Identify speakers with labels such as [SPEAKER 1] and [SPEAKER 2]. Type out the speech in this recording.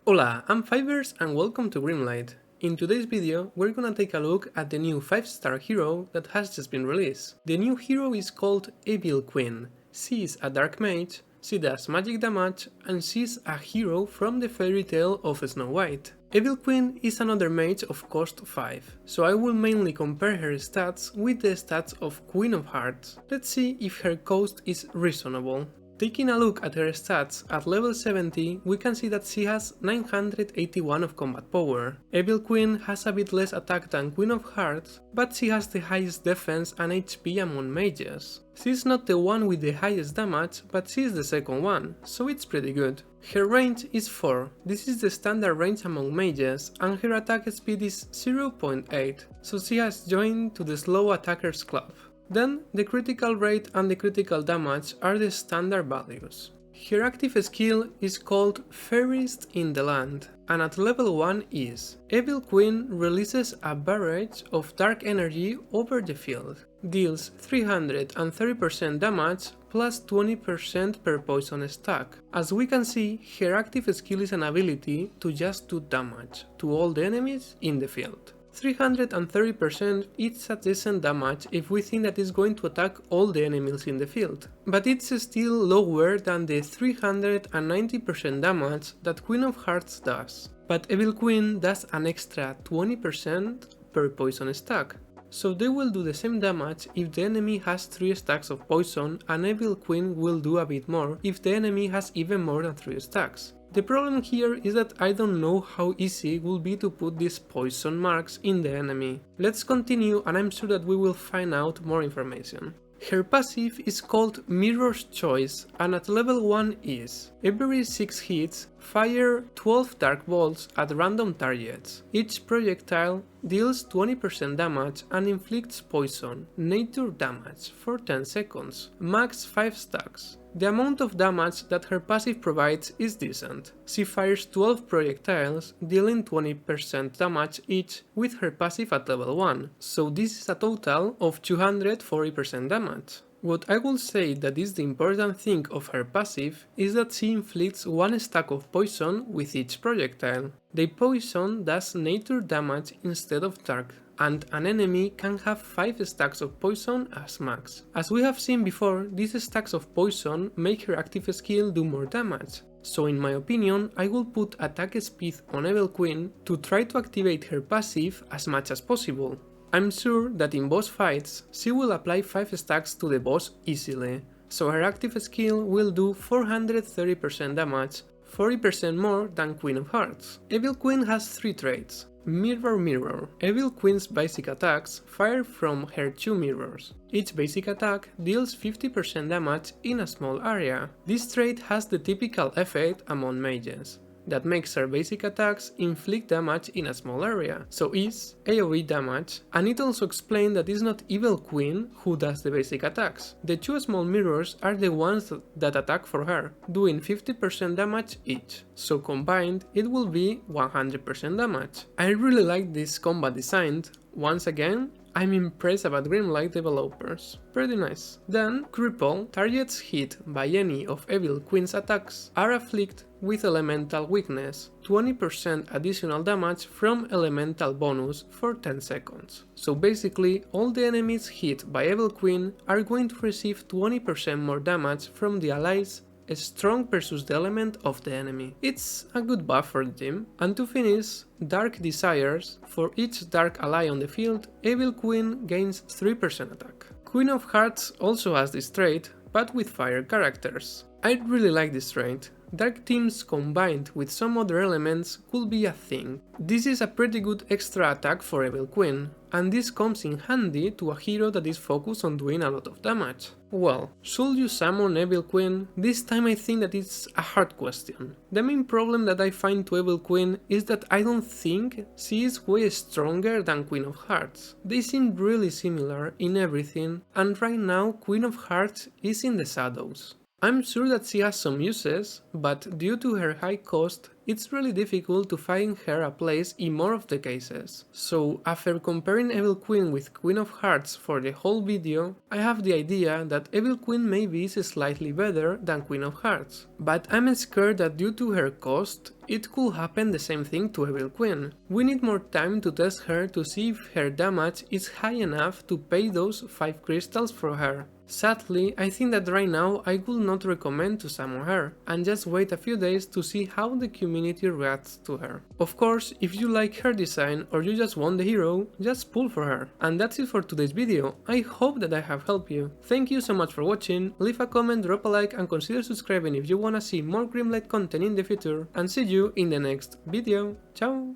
[SPEAKER 1] Hola, I'm Fivers and welcome to Grimlight. In today's video, we're gonna take a look at the new 5-star hero that has just been released. The new hero is called Evil Queen. She is a dark mage, she does magic damage, and she's a hero from the fairy tale of Snow White. Evil Queen is another mage of cost 5, so I will mainly compare her stats with the stats of Queen of Hearts. Let's see if her cost is reasonable. Taking a look at her stats at level 70, we can see that she has 981 of combat power. Evil Queen has a bit less attack than Queen of Hearts, but she has the highest defense and HP among mages. She's not the one with the highest damage, but she's the second one, so it's pretty good. Her range is 4, this is the standard range among mages, and her attack speed is 0.8, so she has joined to the slow attackers club. Then, the critical rate and the critical damage are the standard values. Her active skill is called Fairest in the Land, and at level 1 is Evil Queen releases a barrage of dark energy over the field, deals 330% damage plus 20% per poison stack. As we can see, her active skill is an ability to just do damage to all the enemies in the field. 330% is a decent damage if we think that it's going to attack all the enemies in the field, but it's still lower than the 390% damage that Queen of Hearts does. But Evil Queen does an extra 20% per poison stack, so they will do the same damage if the enemy has 3 stacks of poison, and Evil Queen will do a bit more if the enemy has even more than 3 stacks. The problem here is that I don't know how easy it will be to put these poison marks in the enemy. Let's continue and I'm sure that we will find out more information. Her passive is called Mirror's Choice and at level 1 is every 6 hits, fire 12 dark bolts at random targets. Each projectile deals 20% damage and inflicts poison, nature damage for 10 seconds, max 5 stacks. The amount of damage that her passive provides is decent. She fires 12 projectiles, dealing 20% damage each with her passive at level 1, so this is a total of 240% damage. What I will say that is the important thing of her passive is that she inflicts 1 stack of poison with each projectile. The poison does nature damage instead of dark, and an enemy can have 5 stacks of poison as max. As we have seen before, these stacks of poison make her active skill do more damage. So in my opinion, I will put attack speed on Evil Queen to try to activate her passive as much as possible. I'm sure that in boss fights, she will apply 5 stacks to the boss easily, so her active skill will do 430% damage, 40% more than Queen of Hearts. Evil Queen has 3 traits. Mirror Mirror. Evil Queen's basic attacks fire from her 2 mirrors. Each basic attack deals 50% damage in a small area. This trait has the typical effect among mages that makes her basic attacks inflict damage in a small area, so is AoE damage, and it also explains that it's not Evil Queen who does the basic attacks. The 2 small mirrors are the ones that attack for her, doing 50% damage each, so combined it will be 100% damage. I really like this combat design. Once again, I'm impressed about Grimlight developers. Pretty nice. Then, Cripple. Targets hit by any of Evil Queen's attacks are afflicted with elemental weakness, 20% additional damage from elemental bonus for 10 seconds. So basically, all the enemies hit by Evil Queen are going to receive 20% more damage from the allies strong versus the element of the enemy. It's a good buff for the team. And to finish, Dark Desires. For each dark ally on the field, Evil Queen gains 3% attack. Queen of Hearts also has this trait, but with fire characters. I really like this trait. Dark teams combined with some other elements could be a thing. This is a pretty good extra attack for Evil Queen, and this comes in handy to a hero that is focused on doing a lot of damage. Well, should you summon Evil Queen? This time I think that it's a hard question. The main problem that I find to Evil Queen is that I don't think she is way stronger than Queen of Hearts. They seem really similar in everything, and right now Queen of Hearts is in the shadows. I'm sure that she has some uses, but due to her high cost, it's really difficult to find her a place in more of the cases. So after comparing Evil Queen with Queen of Hearts for the whole video, I have the idea that Evil Queen maybe is slightly better than Queen of Hearts. But I'm scared that due to her cost, it could happen the same thing to Evil Queen. We need more time to test her to see if her damage is high enough to pay those 5 crystals for her. Sadly, I think that right now I would not recommend to summon her, and just wait a few days to see how the community reacts to her. Of course, if you like her design or you just want the hero, just pull for her. And that's it for today's video. I hope that I have helped you. Thank you so much for watching, leave a comment, drop a like and consider subscribing if you wanna see more Grimlight content in the future, and see you in the next video. Ciao!